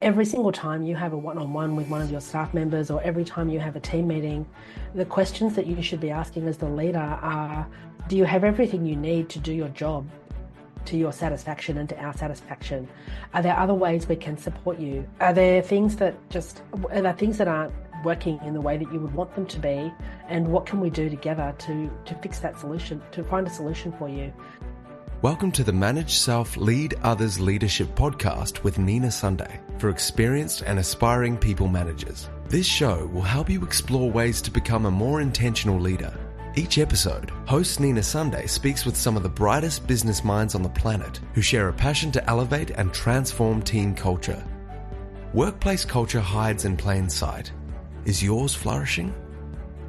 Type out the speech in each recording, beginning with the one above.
Every single time you have a one-on-one with one of your staff members, or every time you have a team meeting, the questions that you should be asking as the leader are, do you have everything you need to do your job to your satisfaction and to our satisfaction? Are there other ways we can support you? Are there things that aren't working in the way that you would want them to be? And what can we do together to fix that solution, to find a solution for you? Welcome to the Manage Self, Lead Others Leadership podcast with Nina Sunday for experienced and aspiring people managers. This show will help you explore ways to become a more intentional leader. Each episode, host Nina Sunday speaks with some of the brightest business minds on the planet who share a passion to elevate and transform team culture. Workplace culture hides in plain sight. Is yours flourishing?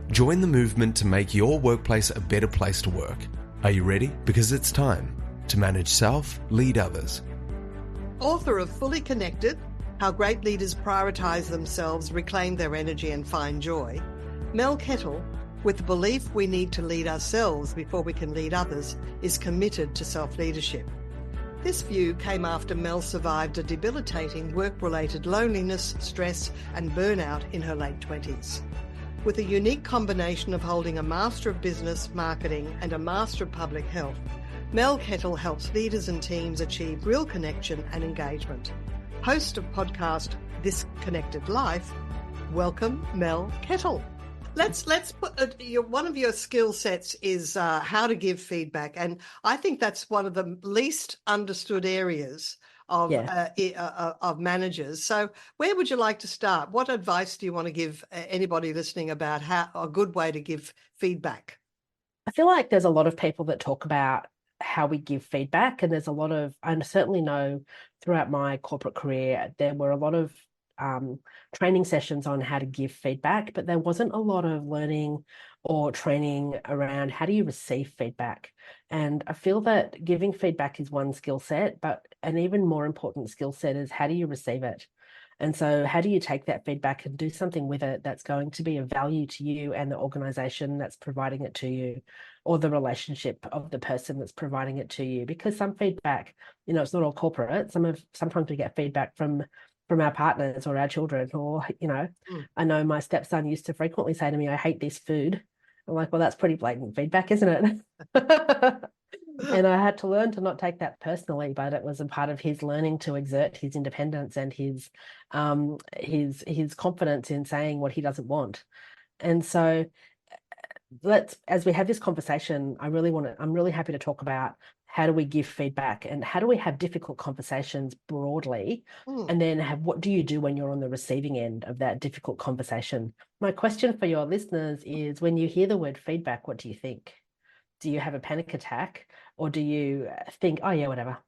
Join the movement to make your workplace a better place to work. Are you ready? Because it's time to manage self, lead others. Author of Fully Connected, How Great Leaders Prioritize Themselves, Reclaim Their Energy and Find Joy, Mel Kettle, with the belief we need to lead ourselves before we can lead others, is committed to self-leadership. This view came after Mel survived a debilitating work-related loneliness, stress and burnout in her late 20s. With a unique combination of holding a Master of Business Marketing and a Master of Public Health, Mel Kettle helps leaders and teams achieve real connection and engagement. Host of podcast This Connected Life, welcome Mel Kettle. Let's put one of your skill sets is how to give feedback, and I think that's one of the least understood areas of managers. So where would you like to start? What advice do you want to give anybody listening about how a good way to give feedback? I feel like there's a lot of people that talk about how we give feedback, and I certainly know throughout my corporate career, there were a lot of training sessions on how to give feedback, but there wasn't a lot of learning or training around how do you receive feedback. And I feel that giving feedback is one skill set, but an even more important skill set is how do you receive it? And so how do you take that feedback and do something with it that's going to be of value to you and the organization that's providing it to you, or the relationship of the person that's providing it to you? Because some feedback, it's not all corporate. Sometimes we get feedback from our partners or our children, or, I know my stepson used to frequently say to me, I hate this food. I'm like, well, that's pretty blatant feedback, isn't it? And I had to learn to not take that personally, but it was a part of his learning to exert his independence and his confidence in saying what he doesn't want. And so as we have this conversation, I'm really happy to talk about how do we give feedback and how do we have difficult conversations broadly, and then what do you do when you're on the receiving end of that difficult conversation? My question for your listeners is, when you hear the word feedback, what do you think? Do you have a panic attack, or do you think, oh yeah, whatever?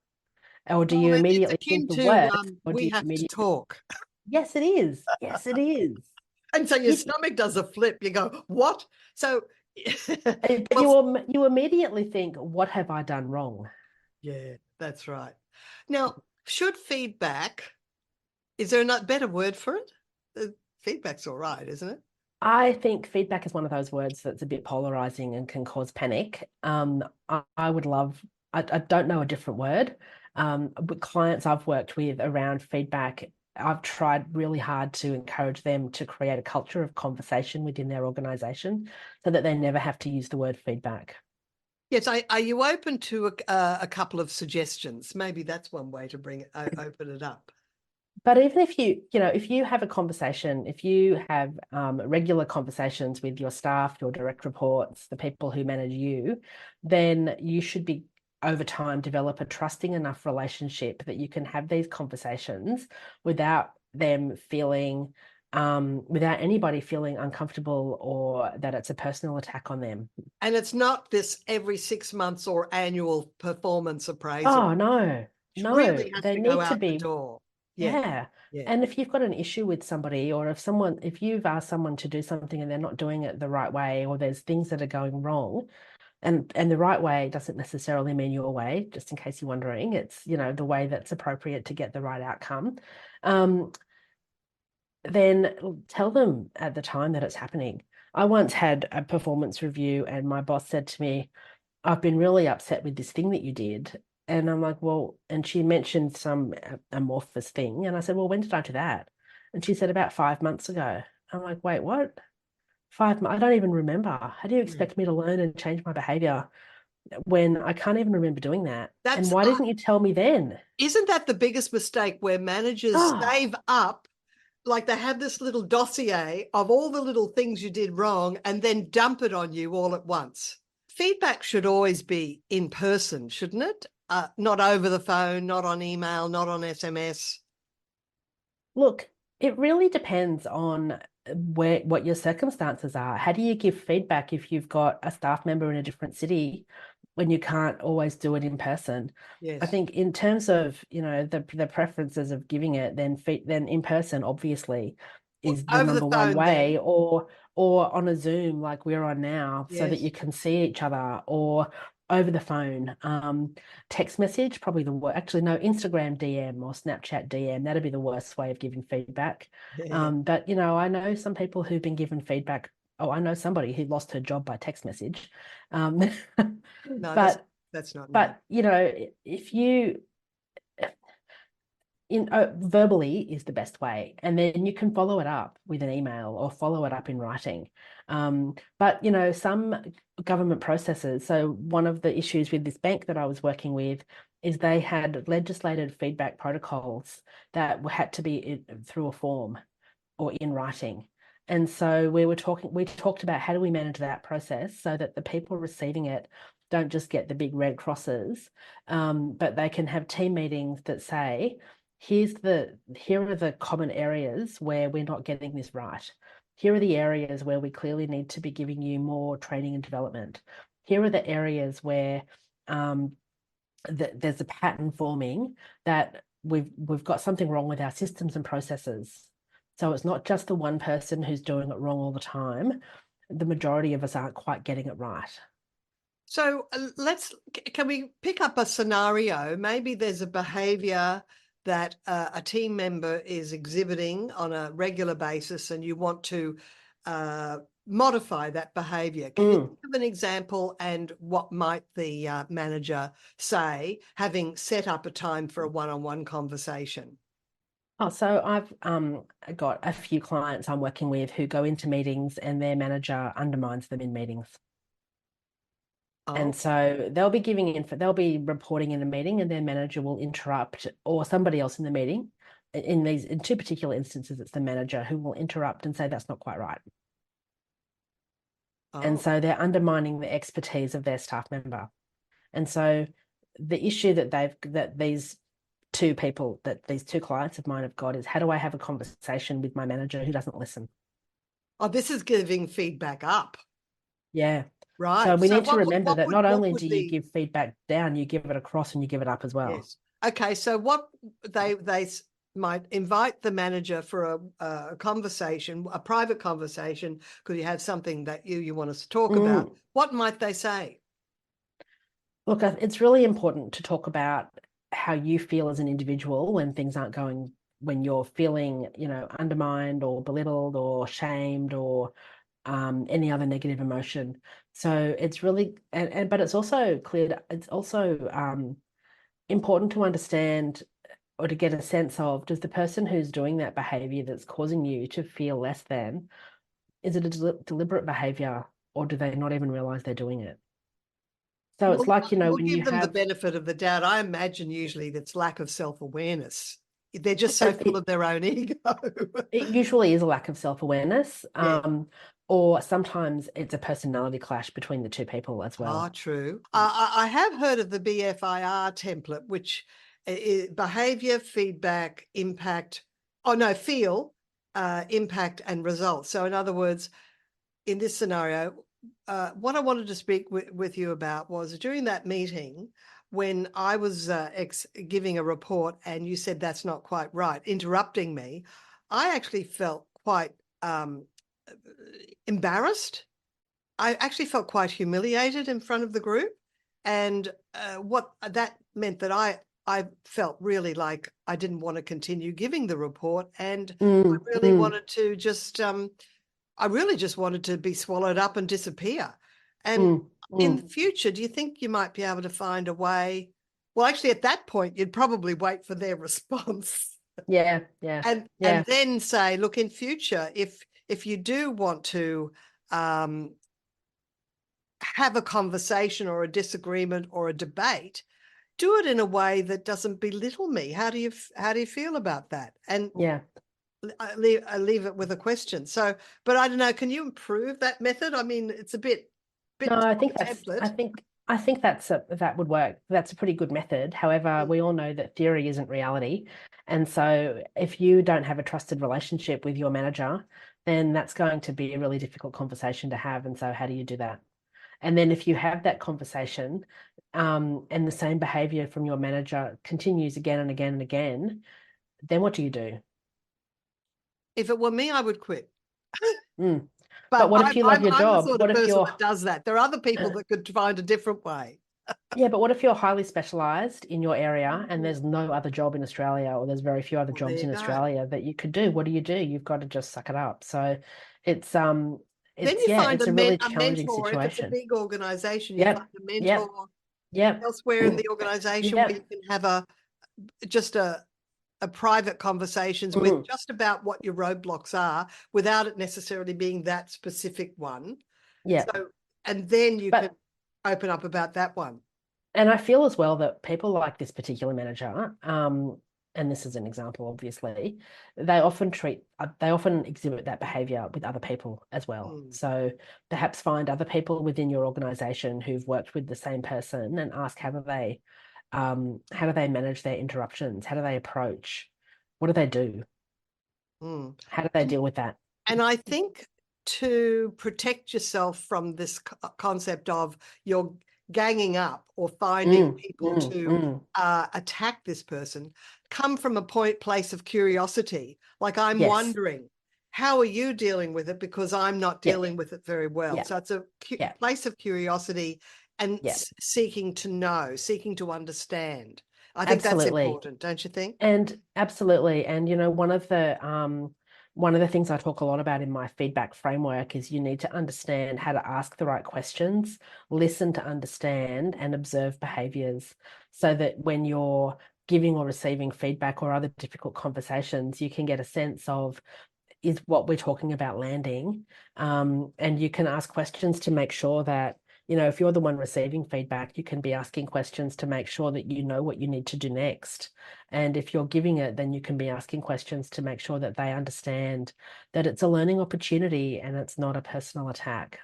Or do you immediately think the worst? Or do we you have to talk. Yes, it is. Yes, it is. And so your stomach does a flip. You go, what? So you immediately think, what have I done wrong? Yeah, that's right. Now, is there a better word for it? Feedback's all right, isn't it? I think feedback is one of those words that's a bit polarizing and can cause panic. I would love, I don't know a different word. With clients I've worked with around feedback, I've tried really hard to encourage them to create a culture of conversation within their organization so that they never have to use the word feedback. Yes. Are you open to a couple of suggestions? Maybe that's one way to open it up. But even if you have a conversation, if you have regular conversations with your staff, your direct reports, the people who manage you, then you should be, over time, develop a trusting enough relationship that you can have these conversations without them feeling, without anybody feeling uncomfortable or that it's a personal attack on them. And it's not this every 6 months or annual performance appraisal. Oh, no. Really has They to need go to out be. the door. Yeah. And if you've got an issue with somebody, or if you've asked someone to do something and they're not doing it the right way, or there's things that are going wrong, and the right way doesn't necessarily mean your way, just in case you're wondering, it's, the way that's appropriate to get the right outcome. Then tell them at the time that it's happening. I once had a performance review and my boss said to me, I've been really upset with this thing that you did. And I'm like, well, and she mentioned some amorphous thing. And I said, well, when did I do that? And she said, about 5 months ago. I'm like, wait, what? 5 months? I don't even remember. How do you Mm. expect me to learn and change my behavior when I can't even remember doing that? And That's why didn't you tell me then? Isn't that the biggest mistake where managers Oh, save up, like they have this little dossier of all the little things you did wrong and then dump it on you all at once? Feedback should always be in person, shouldn't it? Not over the phone, not on email, not on SMS. look, it really depends on what your circumstances are. How do you give feedback if you've got a staff member in a different city when you can't always do it in person? I Yes. think in terms of, the preferences of giving it, then in person obviously is the Over the number one phone then. way, or on a Zoom like we're on now so that Yes. you can see each other, or over the phone. Text message, probably actually no, Instagram DM or Snapchat DM, that'd be the worst way of giving feedback. Yeah. But I know some people who've been given feedback. Oh, I know somebody who lost her job by text message. Um, No, but that's not nice. but if you verbally is the best way, and then you can follow it up with an email or follow it up in writing. But some government processes. So one of the issues with this bank that I was working with is they had legislated feedback protocols that had to be through a form or in writing. And so we talked about how do we manage that process so that the people receiving it don't just get the big red crosses, but they can have team meetings that say, here are the common areas where we're not getting this right. Here are the areas where we clearly need to be giving you more training and development. Here are the areas where there's a pattern forming that we've got something wrong with our systems and processes. So it's not just the one person who's doing it wrong all the time. The majority of us aren't quite getting it right. So can we pick up a scenario? Maybe there's a behavior that a team member is exhibiting on a regular basis and you want to modify that behavior. Can you Mm. think of an example, and what might the manager say, having set up a time for a one-on-one conversation? Oh, so I've got a few clients I'm working with who go into meetings and their manager undermines them in meetings. Oh, And so they'll be reporting in a meeting and their manager will interrupt, or somebody else in the meeting. In two particular instances, it's the manager who will interrupt and say that's not quite right. And oh. so they're undermining the expertise of their staff member. And so the issue that these two clients of mine have got is, how do I have a conversation with my manager who doesn't listen? Oh, this is giving feedback up. Yeah. So Right. we So need to remember that not what only would do you give feedback down, you give it across and you give it up as well. yes. Okay. So what they might invite the manager for a conversation, a private conversation, because you have something that you want us to talk about. Mm. What might they say? Look, it's really important to talk about how you feel as an individual when things aren't going, when you're feeling, undermined or belittled or shamed or any other negative emotion. So it's really, but it's also clear, it's also important to understand or to get a sense of, does the person who's doing that behavior that's causing you to feel less than, is it a deliberate behavior, or do they not even realize they're doing it? So Well, it's like, we'll when you give them the have benefit of the doubt. I imagine usually that's lack of self-awareness. They're just so it, full of their own ego. it usually is a lack of self-awareness, Yeah. or sometimes it's a personality clash between the two people as Ah, well. true. I have heard of the BFIR template, which is behavior, feedback, impact. Oh no, feel, impact, and results. So, in other words, in this scenario, what I wanted to speak with you about was during that meeting when I was giving a report and you said that's not quite right, interrupting me. I actually felt quite embarrassed. I actually felt quite humiliated in front of the group. And what that meant that I felt really like I didn't want to continue giving the report. And I Mm, really mm, wanted to I really just wanted to be swallowed up and disappear. And mm, in the mm. future, do you think you might be able to find a way? Well, actually, at that point, you'd probably wait for their response. Yeah. And then say, look, in future, if you do want to have a conversation or a disagreement or a debate, do it in a way that doesn't belittle me. How do you feel about that? And I leave it with a question. So, but I don't know, can you improve that method? I mean, it's a bit No, I think template. I think that would work. That's a pretty good method. However, we all know that theory isn't reality. And so if you don't have a trusted relationship with your manager, then that's going to be a really difficult conversation to have. And so how do you do that? And then if you have that conversation, and the same behavior from your manager continues again and again and again, then what do you do? If it were me, I would quit. Mm. But But what if you love your I'm the job? sort of What if person you're that does that. There are other people that could find a different way. Yeah, but what if you're highly specialized in your area and there's no other job in Australia, or there's very few other Well, there jobs you in go. Australia that you could do? What do you do? You've got to just suck it up. So it's Then you find it's a really a challenging mentor. If it's a situation. big organization, you find Yep, a yep, mentor yep, elsewhere in the organization where you yep. can have just a private conversations with Mm, just about what your roadblocks are without it necessarily being that specific one. yeah. So, and then you can But open up about that one. And I feel as well that people like this particular manager, and this is an example, obviously, they often exhibit that behavior with other people as well. Mm. So perhaps find other people within your organization who've worked with the same person and ask how do they manage their interruptions? How do they approach? What do they do? Mm. How do they deal with that? And I think to protect yourself from this concept of you're ganging up or finding people to attack this person, come from a place of curiosity. Like, I'm Yes. wondering, how are you dealing with it? Because I'm not Yeah. dealing with it very well. Yeah. So it's a Yeah. place of curiosity and Yeah. seeking to know, seeking to understand. I think that's Absolutely. important, don't you think? And absolutely. And one of the things I talk a lot about in my feedback framework is you need to understand how to ask the right questions, listen to understand, and observe behaviors so that when you're giving or receiving feedback or other difficult conversations, you can get a sense of, is what we're talking about landing? And you can ask questions to make sure that, if you're the one receiving feedback, you can be asking questions to make sure that you know what you need to do next. And if you're giving it, then you can be asking questions to make sure that they understand that it's a learning opportunity and it's not a personal attack.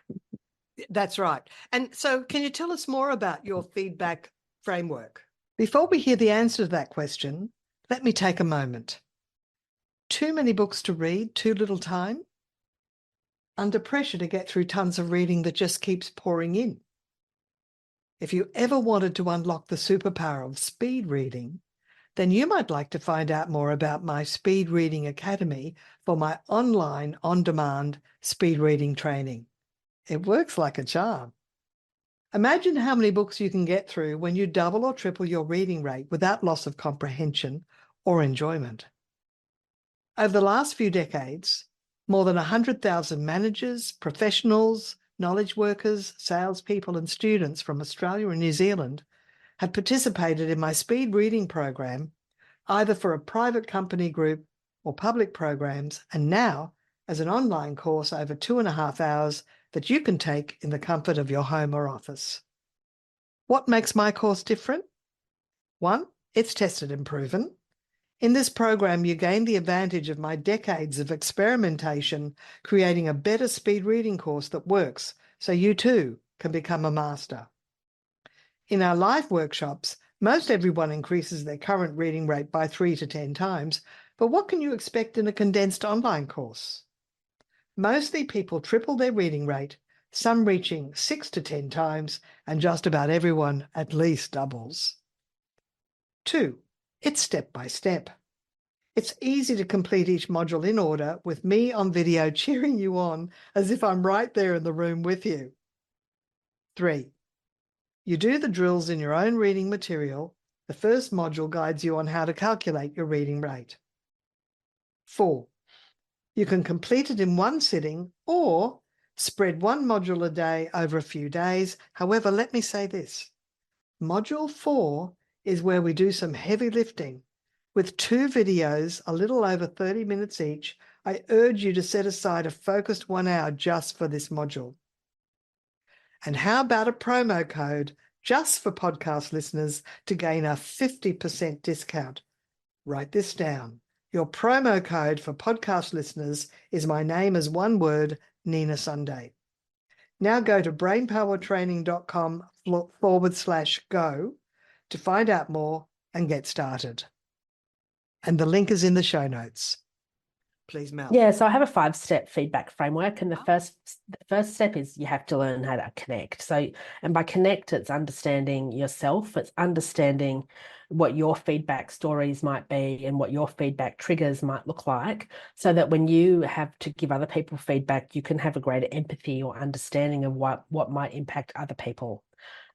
That's right. And so, can you tell us more about your feedback framework? Before we hear the answer to that question, let me take a moment. Too many books to read, too little time? Under pressure to get through tons of reading that just keeps pouring in? If you ever wanted to unlock the superpower of speed reading, then you might like to find out more about my Speed Reading Academy for my online, on-demand speed reading training. It works like a charm. Imagine how many books you can get through when you double or triple your reading rate without loss of comprehension or enjoyment. Over the last few decades, more than 100,000 managers, professionals, knowledge workers, salespeople, and students from Australia and New Zealand have participated in my speed reading program, either for a private company group or public programs, and now as an online course over 2.5 hours that you can take in the comfort of your home or office. What makes my course different? One, it's tested and proven. In this program, you gain the advantage of my decades of experimentation, creating a better speed reading course that works, so you too can become a master. In our live workshops, most everyone increases their current reading rate by 3 to 10 times, but what can you expect in a condensed online course? Mostly people triple their reading rate, some reaching 6 to 10 times, and just about everyone at least doubles. 2, it's step by step. It's easy to complete each module in order with me on video cheering you on as if I'm right there in the room with you. 3, you do the drills in your own reading material. The first module guides you on how to calculate your reading rate. 4, you can complete it in one sitting or spread one module a day over a few days. However, let me say this. Module 4 is where we do some heavy lifting. With 2 videos, a little over 30 minutes each, I urge you to set aside a focused 1 hour just for this module. And how about a promo code just for podcast listeners to gain a 50% discount? Write this down. Your promo code for podcast listeners is my name as one word, Nina Sunday. Now go to brainpowertraining.com/go to find out more and get started. And the link is in the show notes. Please, Mel. Yeah, so I have a 5-step feedback framework, and the first step is you have to learn how to connect. So, and by connect, it's understanding yourself, it's understanding what your feedback stories might be and what your feedback triggers might look like, so that when you have to give other people feedback, you can have a greater empathy or understanding of what might impact other people.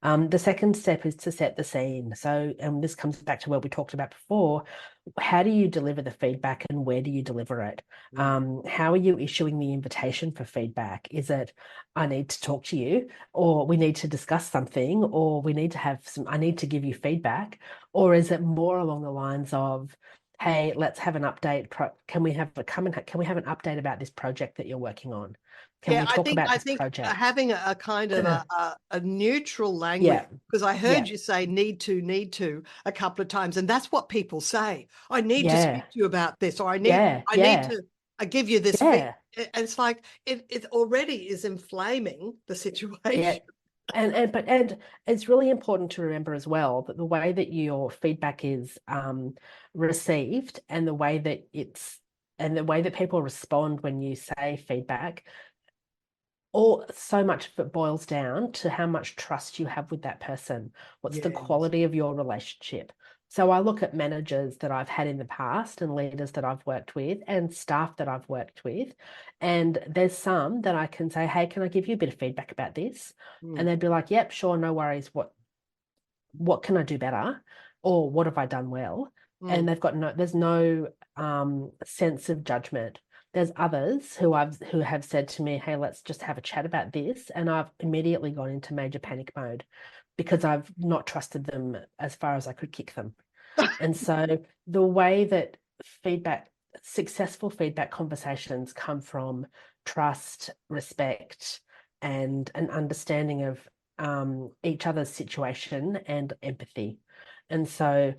The second step is to set the scene. So, and this comes back to what we talked about before. How do you deliver the feedback and where do you deliver it? How are you issuing the invitation for feedback? Is it, I need to talk to you, or we need to discuss something, or we need to have I need to give you feedback? Or is it more along the lines of, hey, let's have an update. Can we have an update about this project that you're working on? Can we talk about this project? Having a kind of a neutral language, Yeah. because I heard you say need to a couple of times, and that's what people say. I need to speak to you about this, or I need to give you this. And it's like it already is inflaming the situation. Yeah. And it's really important to remember as well that the way that your feedback is received and the way that people respond when you say feedback, so much of it boils down to how much trust you have with that person. What's the quality of your relationship? So I look at managers that I've had in the past and leaders that I've worked with and staff that I've worked with. And there's some that I can say, hey, can I give you a bit of feedback about this? And they'd be like, yep, sure, no worries. What can I do better? Or what have I done well? And there's no sense of judgment. There's others who have said to me, hey, let's just have a chat about this. And I've immediately gone into major panic mode because I've not trusted them as far as I could kick them. And so the way that successful feedback conversations come from trust, respect, and an understanding of each other's situation and empathy. And so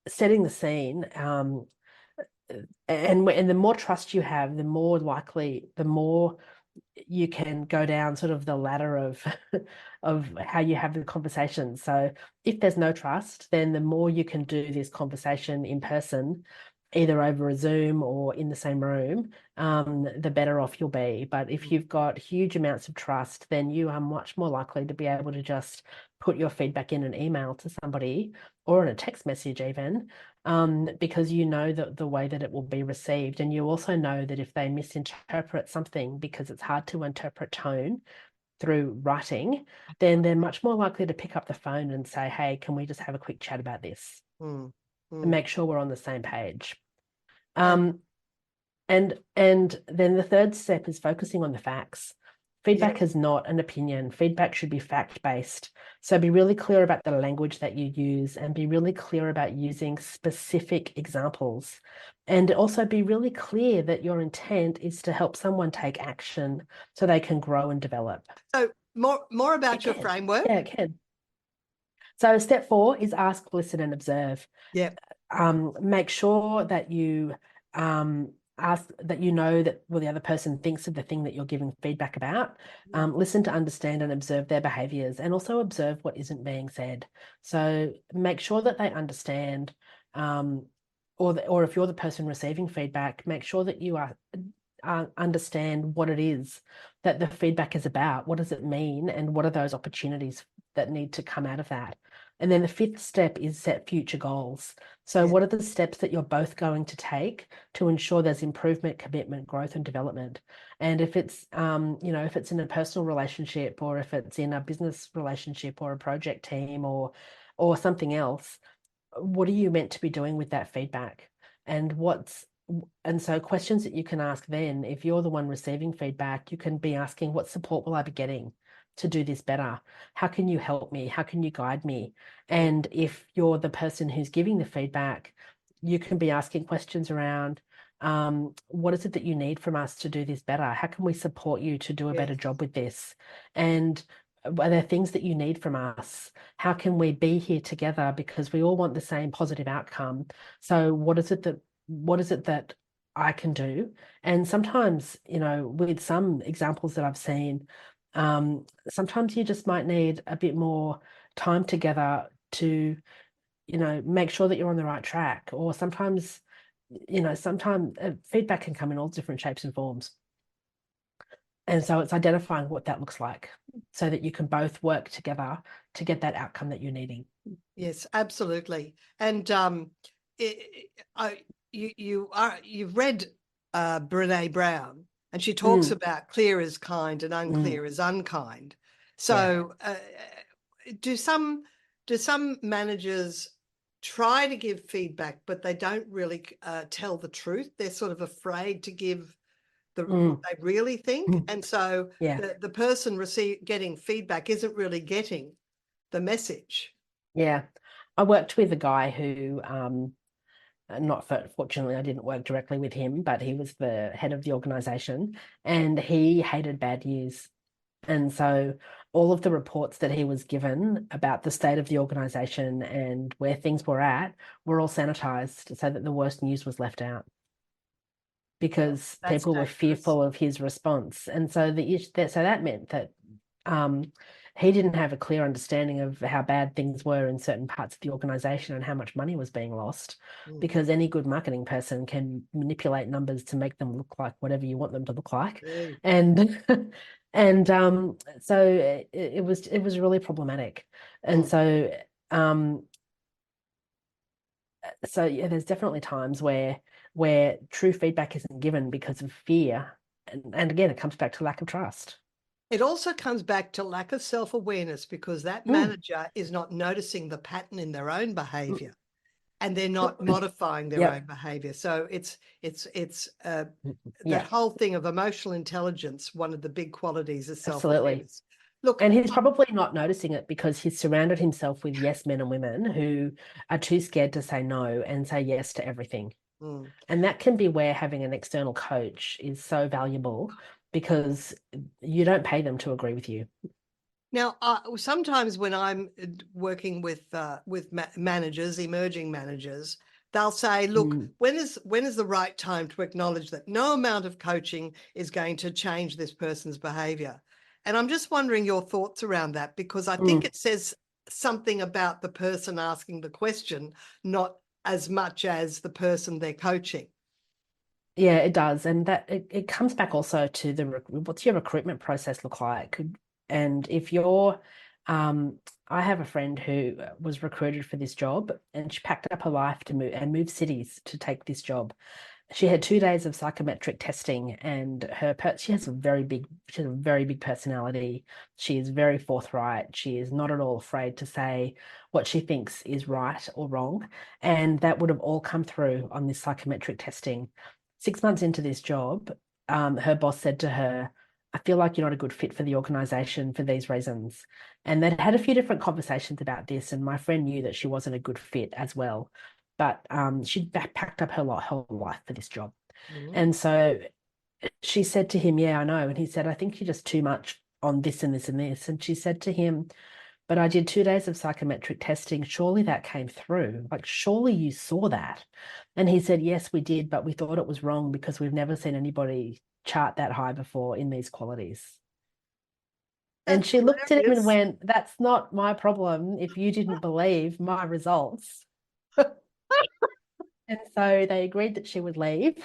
setting the scene, and the more trust you have, the more you can go down sort of the ladder of of how you have the conversation. So if there's no trust, then the more you can do this conversation in person, either over a Zoom or in the same room, the better off you'll be. But if you've got huge amounts of trust, then you are much more likely to be able to just put your feedback in an email to somebody or in a text message even, because you know that the way that it will be received. And you also know that if they misinterpret something, because it's hard to interpret tone through writing, then they're much more likely to pick up the phone and say, hey, can we just have a quick chat about this? And make sure we're on the same page. And then the third step is focusing on the facts. Feedback is not an opinion. Feedback should be fact-based. So be really clear about the language that you use and be really clear about using specific examples. And also be really clear that your intent is to help someone take action so they can grow and develop. So more about your framework. Yeah, it can. So step 4 is ask, listen, and observe. Yeah. Make sure that you ask that you know that what the other person thinks of the thing that you're giving feedback about. Listen to understand and observe their behaviors, and also observe what isn't being said. So make sure that they understand, or if you're the person receiving feedback, make sure that you understand what it is that the feedback is about. What does it mean, and what are those opportunities that need to come out of that? And then the 5th step is set future goals. So what are the steps that you're both going to take to ensure there's improvement, commitment, growth, and development? And if it's, if it's in a personal relationship, or if it's in a business relationship or a project team or something else, what are you meant to be doing with that feedback? And so questions that you can ask then, if you're the one receiving feedback, you can be asking, what support will I be getting to do this better? How can you help me? How can you guide me? And if you're the person who's giving the feedback, you can be asking questions around, what is it that you need from us to do this better? How can we support you to do a better Yes. job with this? And are there things that you need from us? How can we be here together? Because we all want the same positive outcome. So what is it that I can do? And sometimes, with some examples that I've seen, sometimes you just might need a bit more time together to, make sure that you're on the right track. Or sometimes feedback can come in all different shapes and forms. And so it's identifying what that looks like so that you can both work together to get that outcome that you're needing. Yes, absolutely. And you've read Brene Brown, and she talks Mm, about clear is kind and mm, unclear is unkind. yeah. So, do some managers try to give feedback, but they don't really tell the truth? They're sort of afraid to give what Mm, they really think, mm, and so yeah. the person getting feedback isn't really getting the message. Yeah. I worked with a guy who, fortunately, I didn't work directly with him, but he was the head of the organization and he hated bad news. And so all of the reports that he was given about the state of the organization and where things were at were all sanitized so that the worst news was left out because That's people were dangerous. fearful of his response. And so that meant that um, he didn't have a clear understanding of how bad things were in certain parts of the organization and how much money was being lost, Mm. because any good marketing person can manipulate numbers to make them look like whatever you want them to look like. Hey. And so it was really problematic. And Mm. um, so yeah, there's definitely times where true feedback isn't given because of fear. And again, it comes back to lack of trust. It also comes back to lack of self-awareness, because that Mm, manager is not noticing the pattern in their own mm, behavior, and they're not modifying their own yep. behavior. So it's that Yeah, whole thing of emotional intelligence. One of the big qualities is absolutely. self-awareness. Look, And he's probably not noticing it because he's surrounded himself with yes men and women who are too scared to say no and say yes to everything. mm. And that can be where having an external coach is so valuable because you don't pay them to agree with you. Now, sometimes when I'm working with managers, emerging managers, they'll say, "Look, Mm, when is the right time to acknowledge that no amount of coaching is going to change this person's behavior?" And I'm just wondering your thoughts around that, because I think mm. it says something about the person asking the question, not as much as the person they're coaching. Yeah, it does. And that it comes back also to what's your recruitment process look like? And if you're, I have a friend who was recruited for this job and she packed up her life to move cities to take this job. She had 2 days of psychometric testing and she has a very big personality. She is very forthright. She is not at all afraid to say what she thinks is right or wrong. And that would have all come through on this psychometric testing. 6 months into this job, her boss said to her, I feel like you're not a good fit for the organization for these reasons. And they'd had a few different conversations about this, and my friend knew that she wasn't a good fit as well. But she'd packed up her whole life for this job. Mhm. And so she said to him, Yeah, I know. And he said, I think you're just too much on this and this and this. And she said to him, But I did 2 days of psychometric testing. Surely that came through. Like, surely you saw that. And he said, Yes, we did, but we thought it was wrong because we've never seen anybody chart that high before in these qualities. And That's she looked at him and hilarious. went, That's not my problem if you didn't believe my results. And so they agreed that she would leave,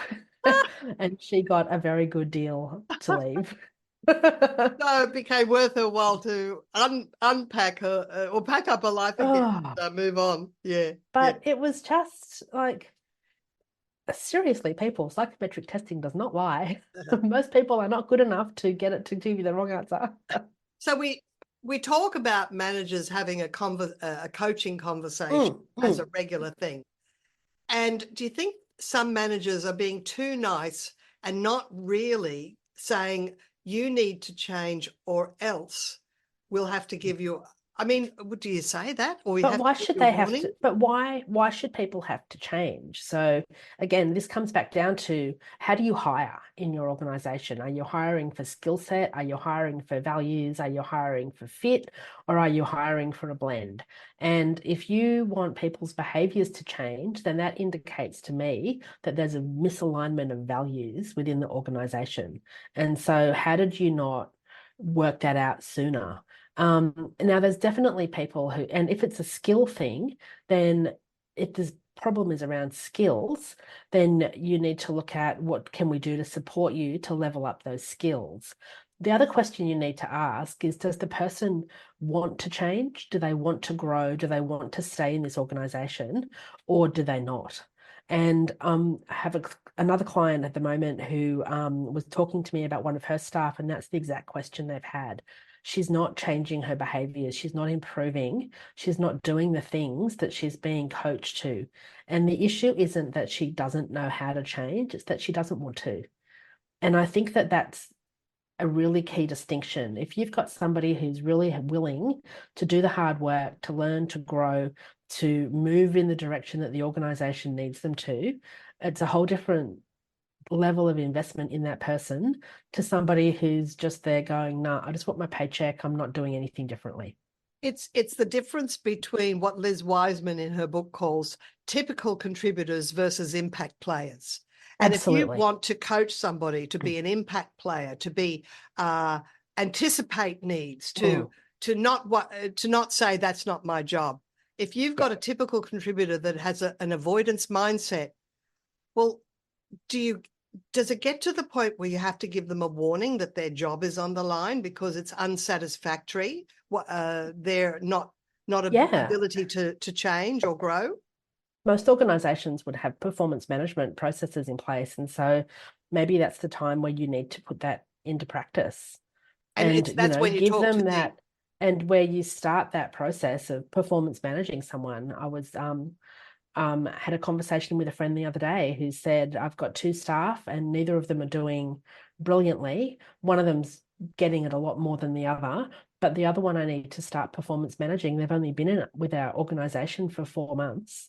and she got a very good deal to leave. So it became worth her while to unpack her or pack up her life again Oh, and move on. Yeah, yeah. but it was just like, seriously, people, psychometric testing does not lie. Most people are not good enough to get it to give you the wrong answer. So we talk about managers having a coaching conversation Mm, as a mm. regular thing. And do you think some managers are being too nice and not really saying you need to change or else? we'll have to give you, I mean, do you say that? Or we But have why to give should you a they have warning? to? But why should people have to change? So again, this comes back down to how do you hire in your organization? Are you hiring for skill set? Are you hiring for values? Are you hiring for fit? Or are you hiring for a blend? And if you want people's behaviors to change, then that indicates to me that there's a misalignment of values within the organization. And so how did you not work that out sooner? Now there's definitely people who, and if it's a skill thing, then if the problem is around skills, then you need to look at what can we do to support you to level up those skills. The other question you need to ask is, does the person want to change? Do they want to grow? Do they want to stay in this organization, or do they not? And I have another client at the moment who was talking to me about one of her staff, and that's the exact question they've had. She's not changing her behaviors. She's not improving. She's not doing the things that she's being coached to. And the issue isn't that she doesn't know how to change, it's that she doesn't want to. And I think that that's a really key distinction. If you've got somebody who's really willing to do the hard work, to learn, to grow, to move in the direction that the organization needs them to, it's a whole different level of investment in that person to somebody who's just there going, nah, I just want my paycheck. I'm not doing anything differently. It's the difference between what Liz Wiseman in her book calls typical contributors versus impact players. And if you Absolutely. want to coach somebody to be an impact player, to be anticipate needs, to not say that's not my job. If you've got a typical contributor that has an avoidance mindset, well, does it get to the point where you have to give them a warning that their job is on the line because it's unsatisfactory? Their not ability to change or grow? Most organizations would have performance management processes in place. And so maybe that's the time where you need to put that into practice And and, that's when you give talk to them the that. And where you start that process of performance managing someone. I was had a conversation with a friend the other day who said, I've got two staff and neither of them are doing brilliantly. One of them's getting it a lot more than the other, but the other one I need to start performance managing. They've only been in it with our organization for 4 months.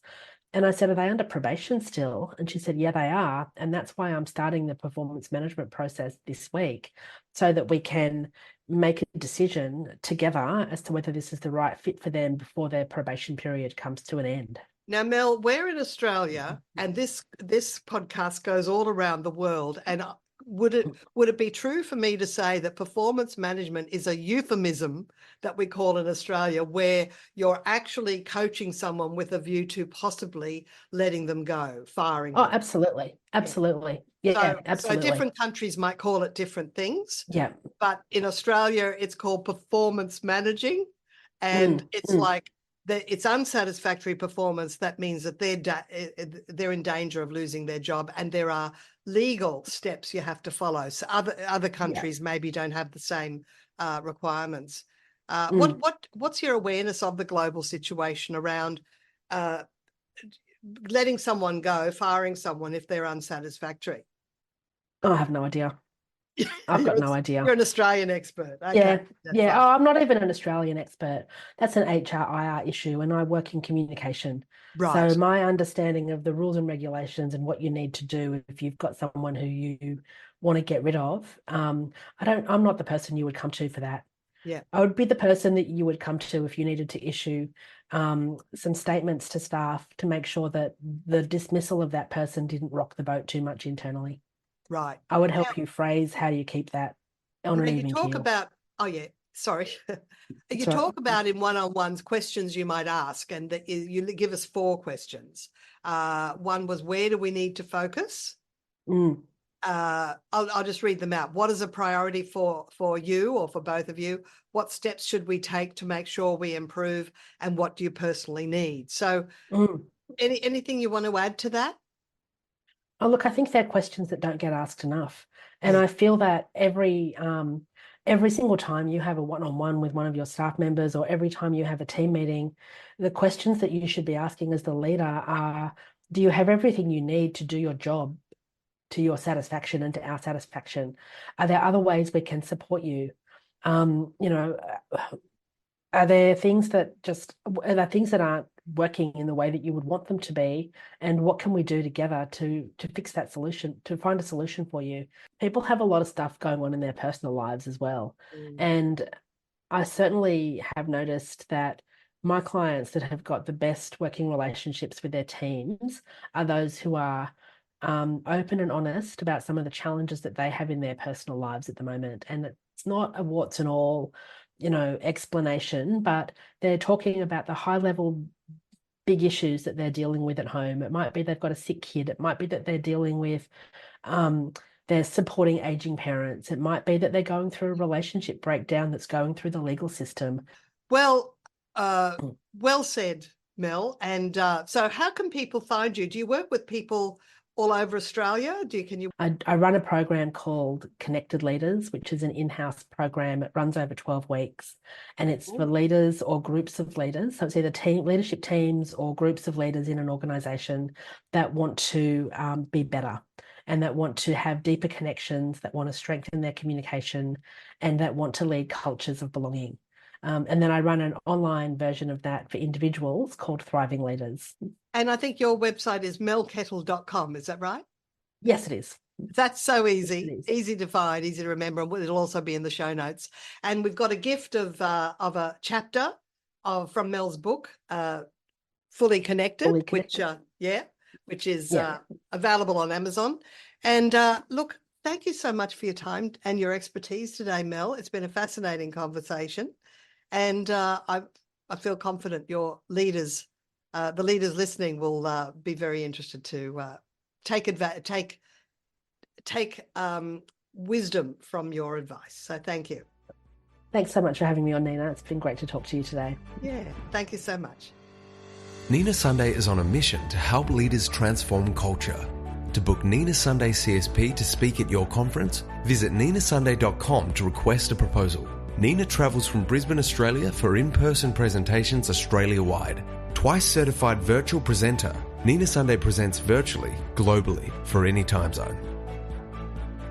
And I said, are they under probation still? And she said, yeah, they are. And that's why I'm starting the performance management process this week so that we can make a decision together as to whether this is the right fit for them before their probation period comes to an end. Now, Mel, we're in Australia, and this podcast goes all around the world. And would it be true for me to say that performance management is a euphemism that we call in Australia, where you're actually coaching someone with a view to possibly letting them go, firing them? Absolutely. Absolutely. Yeah, absolutely. So different countries might call it different things. Yeah. But in Australia, it's called performance managing. And it's like, it's unsatisfactory performance. That means that they're in danger of losing their job, and there are legal steps you have to follow. So other countries maybe don't have the same requirements. What's your awareness of the global situation around letting someone go, firing someone if they're unsatisfactory? I have no idea. I've got no idea. You're an Australian expert. Okay, yeah. Oh, I'm not even an Australian expert. That's an HRIR issue, and I work in communication. Right. So my understanding of the rules and regulations and what you need to do if you've got someone who you want to get rid of, I'm not the person you would come to for that. Yeah. I would be the person that you would come to if you needed to issue some statements to staff to make sure that the dismissal of that person didn't rock the boat too much internally. Right. I would help you phrase how you keep that on an even keel. You talk about in one-on-ones questions you might ask, and that you give us 4 questions. One was, where do we need to focus? I'll just read them out. What is a priority for you or for both of you? What steps should we take to make sure we improve? And what do you personally need? So anything you want to add to that? Oh, look, I think they're questions that don't get asked enough. And I feel that every single time you have a one-on-one with one of your staff members, or every time you have a team meeting, the questions that you should be asking as the leader are, do you have everything you need to do your job to your satisfaction and to our satisfaction? Are there other ways we can support you? Are there things that aren't working in the way that you would want them to be? And what can we do together to fix that solution, to find a solution for you? People have a lot of stuff going on in their personal lives as well. Mm. And I certainly have noticed that my clients that have got the best working relationships with their teams are those who are open and honest about some of the challenges that they have in their personal lives at the moment. And it's not a warts and all, explanation, but they're talking about the high level big issues that they're dealing with at home. It might be they've got a sick kid. It might be that they're dealing with they're supporting aging parents. It might be that they're going through a relationship breakdown that's going through the legal system. Well, well said, Mel. And so how can people find you? Do you work with people all over Australia? I run a program called Connected Leaders, which is an in-house program. It runs over 12 weeks, and it's for leaders or groups of leaders. So it's either leadership teams or groups of leaders in an organization that want to be better and that want to have deeper connections, that want to strengthen their communication, and that want to lead cultures of belonging. And then I run an online version of that for individuals called Thriving Leaders. And I think your website is melkettle.com, is that right? Yes, it is. That's so easy, easy to find, easy to remember. It'll also be in the show notes. And we've got a gift of a chapter from Mel's book, Fully Connected, which is available on Amazon. And look, thank you so much for your time and your expertise today, Mel. It's been a fascinating conversation. And I feel confident your leaders, the leaders listening, will be very interested to take wisdom from your advice. So thank you. Thanks so much for having me on, Nina. It's been great to talk to you today. Yeah, thank you so much. Nina Sunday is on a mission to help leaders transform culture. To book Nina Sunday CSP to speak at your conference, visit ninasunday.com to request a proposal. Nina travels from Brisbane, Australia for in-person presentations Australia-wide. Twice certified virtual presenter, Nina Sunday presents virtually, globally, for any time zone.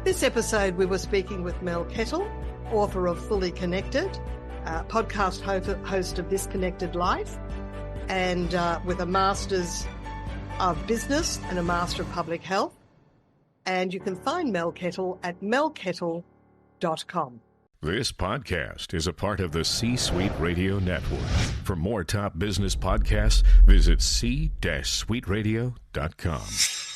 This episode we were speaking with Mel Kettle, author of Fully Connected, podcast host of Disconnected Life, and with a Master's of Business and a Master of Public Health. And you can find Mel Kettle at melkettle.com. This podcast is a part of the C-Suite Radio Network. For more top business podcasts, visit c-suiteradio.com.